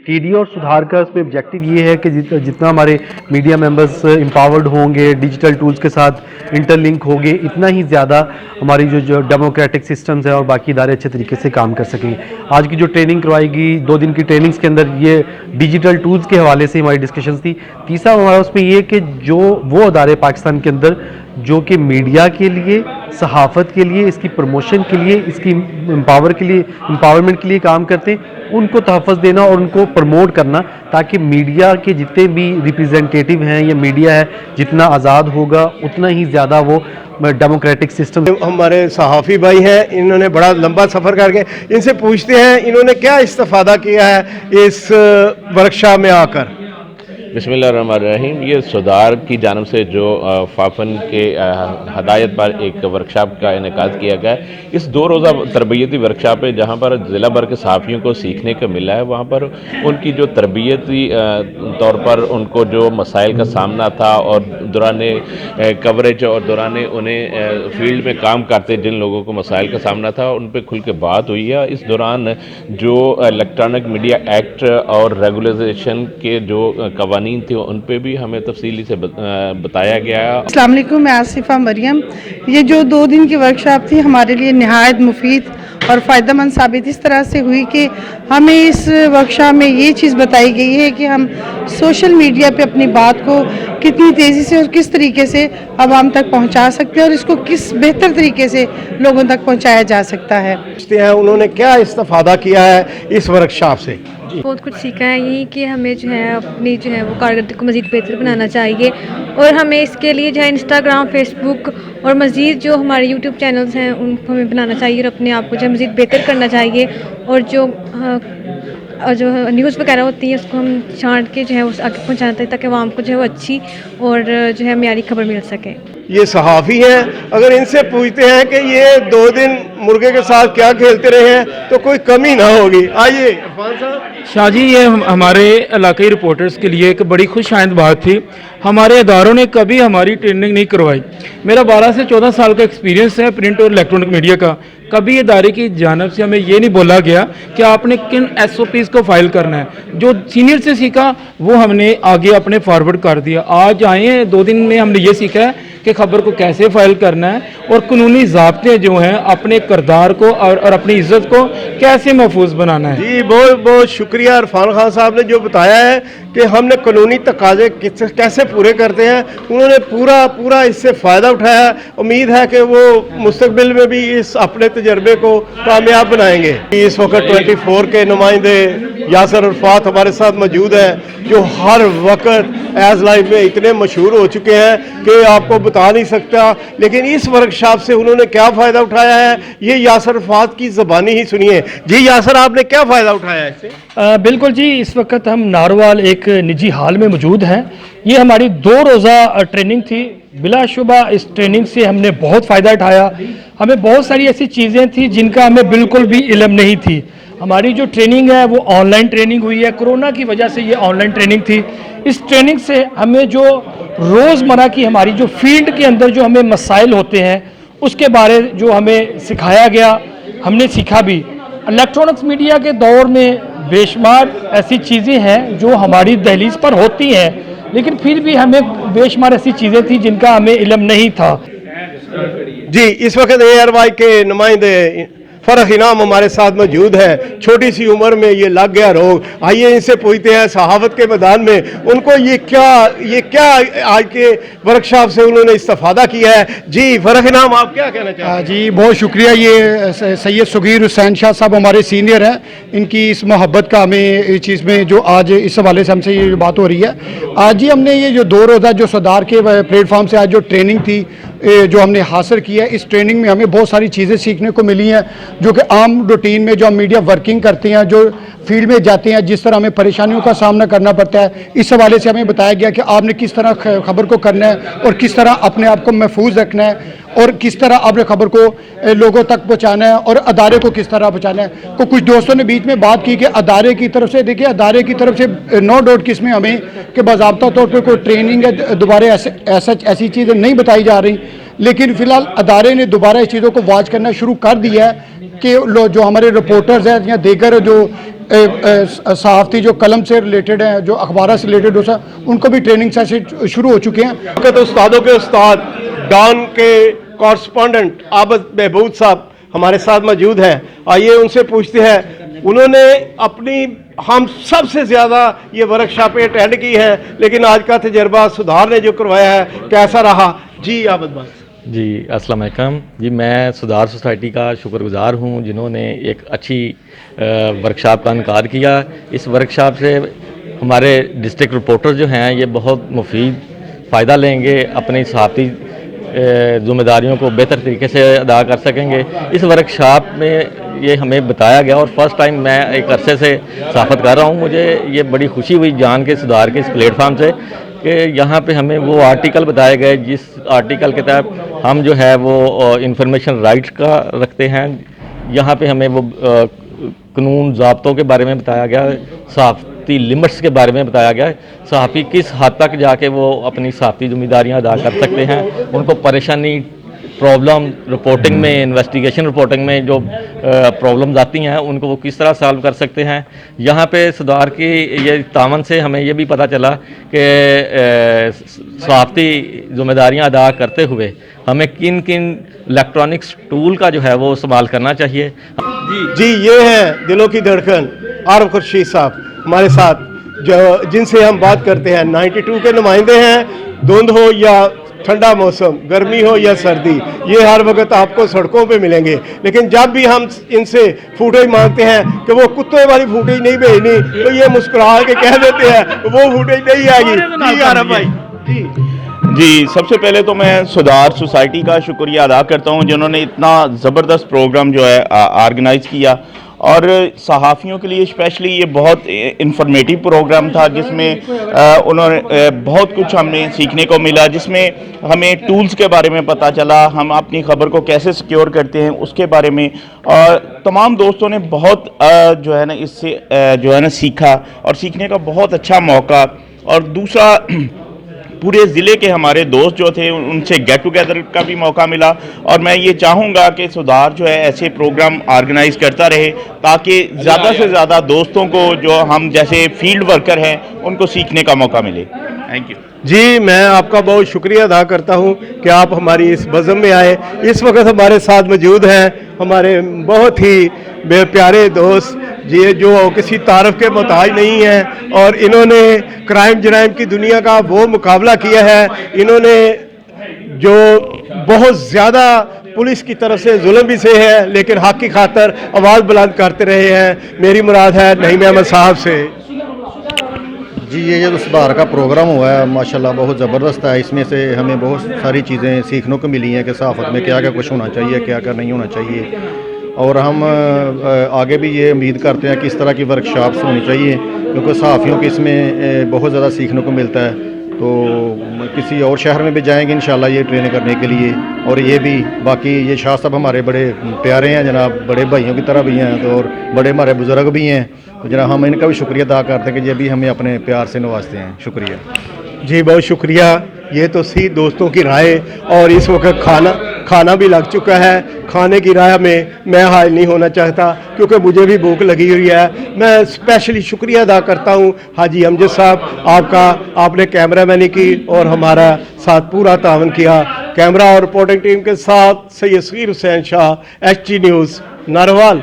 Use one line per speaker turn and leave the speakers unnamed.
T D और सुधार का इसमें ऑब्जेक्टिव ये है कि जितना हमारे मीडिया मेंबर्स एम्पावर्ड होंगे, डिजिटल टूल्स के साथ इंटरलिंक होंगे, इतना ही ज़्यादा हमारी जो डेमोक्रेटिक सिस्टम्स है और बाकी इदारे अच्छे तरीके से काम कर सकेंगे। आज की जो ट्रेनिंग करवाएगी, 2 दिन की ट्रेनिंग्स के अंदर ये डिजिटल टूल्स के हवाले से हमारी डिस्कशंस थी। तीसरा हमारा उसमें ये कि जो वो अदारे पाकिस्तान के अंदर जो कि मीडिया के लिए, सहाफ़त के लिए, इसकी प्रमोशन के लिए, इसकी एम्पावरमेंट के लिए काम करते हैं, उनको तहफ़्फ़ुज़ देना और उनको प्रमोट करना, ताकि मीडिया के जितने भी रिप्रेजेंटेटिव हैं या मीडिया है जितना आज़ाद होगा उतना ही ज़्यादा वो डेमोक्रेटिक सिस्टम।
हमारे सहाफ़ी भाई हैं, इन्होंने बड़ा लंबा सफ़र करके, इनसे पूछते हैं इन्होंने क्या इस्तिफ़ादा किया है इस वर्कशॉप में आकर।
बिस्मिल्लाहिर्रहमानिर्रहीम। ये सुधार की जानब से जो फाफन के हदायत पर एक वर्कशॉप का इनेकाद किया गया है। इस 2 रोज़ा तरबियती वर्कशॉप है जहाँ पर ज़िला भर के सहाफ़ियों को सीखने को मिला है। वहाँ पर उनकी जो तरबियती तौर पर उनको जो मसाइल का सामना था और दौरान कवरेज और दौरान उन्हें फील्ड में काम करते जिन लोगों को मसाइल का सामना था, उन पर खुल के बात हुई है। इस दौरान जो इलेक्ट्रॉनिक मीडिया एक्ट और रेगुलेशन के जो कवानीन थी उन पे भी हमें तफसीली से बताया गया।
अस्सलाम वालेकुम, मैं आसिफा मरियम। ये जो 2 दिन की वर्कशॉप थी हमारे लिए निहायत मुफीद और फ़ायदेमंद साबित इस तरह से हुई कि हमें इस वर्कशॉप में ये चीज़ बताई गई है कि हम सोशल मीडिया पे अपनी बात को कितनी तेज़ी से और किस तरीके से आवाम तक पहुंचा सकते हैं और इसको किस बेहतर तरीके से लोगों तक पहुंचाया जा सकता है।
उन्होंने क्या इस्तिफ़ादा किया है इस वर्कशॉप से?
बहुत कुछ सीखा है यही कि हमें जो है अपनी जो है वो कारकर्दगी को मज़ीद बेहतर बनाना चाहिए और हमें इसके लिए जो है इंस्टाग्राम, फेसबुक और मज़ीद जो हमारे यूट्यूब चैनल्स हैं उनको हमें बनाना चाहिए और अपने आप को जो है मज़ीद बेहतर करना चाहिए और जो न्यूज़ वगैरह होती है उसको हम छांट के जो है उस आगे पहुँचाना चाहिए ताकि आवाम को जो है वो अच्छी और जो है मियारी खबर मिल सके।
ये सहाफ़ी हैं, अगर इनसे पूछते हैं कि ये 2 दिन मुर्गे के साथ क्या खेलते रहे हैं तो कोई कमी ना होगी। आइए इरफान साहब।
शाह जी, ये हमारे इलाकाई रिपोर्टर्स के लिए एक बड़ी खुश आइंद बात थी। हमारे इदारों ने कभी हमारी ट्रेनिंग नहीं करवाई। मेरा 12 से 14 साल का एक्सपीरियंस है प्रिंट और इलेक्ट्रॉनिक मीडिया का। कभी इदारे की जानब से हमें ये नहीं बोला गया कि आपने किन SOPs को फाइल करना है। जो सीनियर से सीखा वो हमने आगे अपने फॉरवर्ड कर दिया। आज आए हैं 2 दिन में हमने ये सीखा है कि खबर को कैसे फाइल करना है और कानूनी ज़ाब्ते जो हैं अपने किरदार को और अपनी इज्जत को कैसे महफूज बनाना है।
जी बहुत बहुत शुक्रिया इरफान खान साहब ने जो बताया है कि हमने कानूनी तकाजे कैसे पूरे करते हैं। उन्होंने पूरा इससे फ़ायदा उठाया। उम्मीद है कि वो मुस्तकबिल में भी इस अपने तजर्बे को कामयाब बनाएंगे। इस वक्त 24 के नुमाइंदे यासर अरफात हमारे साथ मौजूद हैं जो हर वक्त एज लाइफ में इतने मशहूर हो चुके हैं कि आपको बता नहीं सकता। लेकिन इस वर्कशॉप से उन्होंने क्या फ़ायदा उठाया है ये यासर अरफात की ज़बानी ही सुनिए। जी यासर, आपने क्या फ़ायदा उठाया है इससे?
बिल्कुल जी, इस वक्त हम नारवाल एक निजी हाल में मौजूद हैं। ये हमारी 2 रोज़ा ट्रेनिंग थी। बिलाशुबा इस ट्रेनिंग से हमने बहुत फ़ायदा उठाया। हमें बहुत सारी ऐसी चीज़ें थी जिनका हमें बिल्कुल भी इल्म नहीं थी। हमारी जो ट्रेनिंग है वो ऑनलाइन ट्रेनिंग हुई है। कोरोना की वजह से ये ऑनलाइन ट्रेनिंग थी। इस ट्रेनिंग से हमें जो रोज़मर्रा की हमारी जो फील्ड के अंदर जो हमें मसाइल होते हैं उसके बारे जो हमें सिखाया गया, हमने सीखा भी। इलेक्ट्रॉनिक्स मीडिया के दौर में बेशुमार ऐसी चीज़ें हैं जो हमारी दहलीज पर होती हैं, लेकिन फिर भी हमें बेशुमार ऐसी चीज़ें थी जिनका हमें इल्म नहीं था।
जी इस वक्त ARY के नुमाइंदे फरख इनाम हमारे साथ मौजूद है। छोटी सी उम्र में ये लग गया रोग। आइए इनसे पूछते हैं सहावत के मैदान में उनको ये क्या आज के वर्कशॉप से उन्होंने इस्तिफादा किया है। जी फरख इनाम, आप क्या कहना चाहते हैं?
जी बहुत शुक्रिया। ये सैयद सुगीर हुसैन शाह साहब हमारे सीनियर हैं। इनकी इस मोहब्बत का हमें इस चीज़ में जो आज इस हवाले से हमसे ये बात हो रही है। आज ही हमने ये जो 2 रोज़ा जो सुधार के प्लेटफॉर्म से आज जो ट्रेनिंग थी जो हमने हासिल किया है, इस ट्रेनिंग में हमें बहुत सारी चीज़ें सीखने को मिली हैं जो कि आम रूटीन में जो हम मीडिया वर्किंग करते हैं, जो फील्ड में जाते हैं, जिस तरह हमें परेशानियों का सामना करना पड़ता है, इस हवाले से हमें बताया गया कि आपने किस तरह खबर को करना है और किस तरह अपने आप को महफूज रखना है और किस तरह आपने खबर को लोगों तक पहुंचाना है और अदारे को किस तरह पहुंचाना है। तो कुछ दोस्तों ने बीच में बात की कि अदारे की तरफ से, देखिए अदारे की तरफ से नो डाउट किसमें हमें कि बाज़ाब्ता तौर पर कोई ट्रेनिंग है दोबारा ऐसी चीज़ें नहीं बताई जा रही, लेकिन फ़िलहाल अदारे ने दोबारा इस चीज़ों को वॉच करना शुरू कर दिया है कि जो हमारे रिपोर्टर्स हैं या दीगर जो सहाफ़ती जो कलम से रिलेटेड हैं, जो अखबार से रिलेटेड हो उनको भी ट्रेनिंग सेशन शुरू हो चुके हैं।
तो उस्तादों के उस्ताद डॉन के कॉरस्पॉन्डेंट आबद महबूब साहब हमारे साथ मौजूद हैं। आइए उनसे पूछते हैं, उन्होंने अपनी हम सबसे ज़्यादा ये वर्कशॉप अटेंड की है, लेकिन आज का तजर्बा सुधार ने जो करवाया है कैसा रहा? जी आबद भाई।
जी अस्सलाम वालेकुम जी, मैं सुधार सोसाइटी का शुक्रगुज़ार हूँ जिन्होंने एक अच्छी वर्कशॉप का इनकार किया। इस वर्कशॉप से हमारे डिस्ट्रिक्ट रिपोर्टर जो हैं ये बहुत मुफीद फ़ायदा लेंगे, अपनी सहाफ़ती ज़िम्मेदारियों को बेहतर तरीके से अदा कर सकेंगे। इस वर्कशॉप में ये हमें बताया गया और फर्स्ट टाइम मैं एक अरसे से सहाफ़त कर रहा हूँ। मुझे ये बड़ी खुशी हुई जान के सुधार के इस प्लेटफार्म से कि यहाँ पे हमें वो आर्टिकल बताए गए जिस आर्टिकल के तहत हम जो है वो इंफॉर्मेशन राइट्स का रखते हैं। यहाँ पे हमें वो कानून ज़ाब्तों के बारे में बताया गया, सहाफ़ती लिमिट्स के बारे में बताया गया, सहाफ़ी किस हद तक जाके वो अपनी सहाफ़ती ज़िम्मेदारियाँ अदा कर सकते हैं, उनको परेशानी प्रॉब्लम रिपोर्टिंग में, इन्वेस्टिगेशन रिपोर्टिंग में जो प्रॉब्लम्स आती हैं उनको वो किस तरह सॉल्व कर सकते हैं। यहाँ पे सुधार की ये तावन से हमें ये भी पता चला कि सहाफ़ती ज़िम्मेदारियाँ अदा करते हुए हमें किन किन इलेक्ट्रॉनिक्स टूल का जो है वो इस्तेमाल करना चाहिए।
जी ये हैं दिलों की धड़कन आरफ खुर्शीद साहब हमारे साथ, जो जिनसे हम बात करते हैं। 92 के नुमाइंदे हैं। धुंध हो या ठंडा मौसम, गर्मी हो या सर्दी, ये हर वक्त आपको सड़कों पे मिलेंगे। लेकिन जब भी हम इनसे फुटेज मांगते हैं कि वो कुत्ते वाली फुटेज नहीं भेजनी, तो ये मुस्कुरा के कह देते हैं वो फुटेज नहीं आएगी। जी आरफ भाई।
जी सबसे पहले तो मैं सुधार सोसाइटी का शुक्रिया अदा करता हूं जिन्होंने इतना ज़बरदस्त प्रोग्राम जो है ऑर्गेनाइज़ किया, और सहाफ़ियों के लिए स्पेशली ये बहुत इंफॉर्मेटिव प्रोग्राम था जिसमें उन्होंने बहुत कुछ हमने सीखने को मिला, जिसमें हमें टूल्स के बारे में पता चला, हम अपनी ख़बर को कैसे सिक्योर करते हैं उसके बारे में। और तमाम दोस्तों ने बहुत जो है ना इससे जो है ना सीखा, और सीखने का बहुत अच्छा मौका। और दूसरा पूरे ज़िले के हमारे दोस्त जो थे उनसे गेट टुगेदर का भी मौका मिला, और मैं ये चाहूँगा कि सुधार जो है ऐसे प्रोग्राम ऑर्गेनाइज़ करता रहे ताकि ज़्यादा से ज़्यादा दोस्तों को जो हम जैसे फील्ड वर्कर हैं उनको सीखने का मौका मिले। Thank you.
जी मैं आपका बहुत शुक्रिया अदा करता हूं कि आप हमारी इस बज़म में आए। इस वक्त हमारे साथ मौजूद हैं हमारे बहुत ही प्यारे दोस्त जी, जो किसी तारफ़ के मोहताज नहीं हैं, और इन्होंने क्राइम जराइम की दुनिया का वो मुकाबला किया है। इन्होंने जो बहुत ज़्यादा पुलिस की तरफ से जुल्म भी से है, लेकिन हक़ की खातर आवाज़ बुलंद करते रहे हैं। मेरी मुराद है नईम अहमद साहब से।
जी ये जो सुधार का प्रोग्राम हुआ है माशाल्लाह बहुत ज़बरदस्त है। इसमें से हमें बहुत सारी चीज़ें सीखने को मिली हैं कि सहाफ़त में क्या क्या कुछ होना चाहिए, क्या क्या नहीं होना चाहिए, और हम आगे भी ये उम्मीद करते हैं कि इस तरह की वर्कशॉप्स होनी चाहिए, क्योंकि सहाफ़ियों को इसमें बहुत ज़्यादा सीखने को मिलता है। तो किसी और शहर में भी जाएंगे इंशाल्लाह ये ट्रेनिंग करने के लिए। और ये भी बाकी ये शाह साहब हमारे बड़े प्यारे हैं जनाब, बड़े भाइयों की तरह भी हैं, तो और बड़े हमारे बुज़ुर्ग भी हैं, तो जनाब हम इनका भी शुक्रिया अदा करते हैं कि ये भी हमें अपने प्यार से नवाजते हैं। शुक्रिया
जी बहुत शुक्रिया। ये तो सी दोस्तों की राय, और इस वक्त खाना भी लग चुका है। खाने की राह में मैं हाजिर नहीं होना चाहता क्योंकि मुझे भी भूख लगी हुई है। मैं स्पेशली शुक्रिया अदा करता हूँ हाजी अमजद साहब आपका, आपने कैमरामैनी की और हमारा साथ पूरा तावन किया। कैमरा और रिपोर्टिंग टीम के साथ Syed Sagheer Hussain Shah, HT news, narwhal.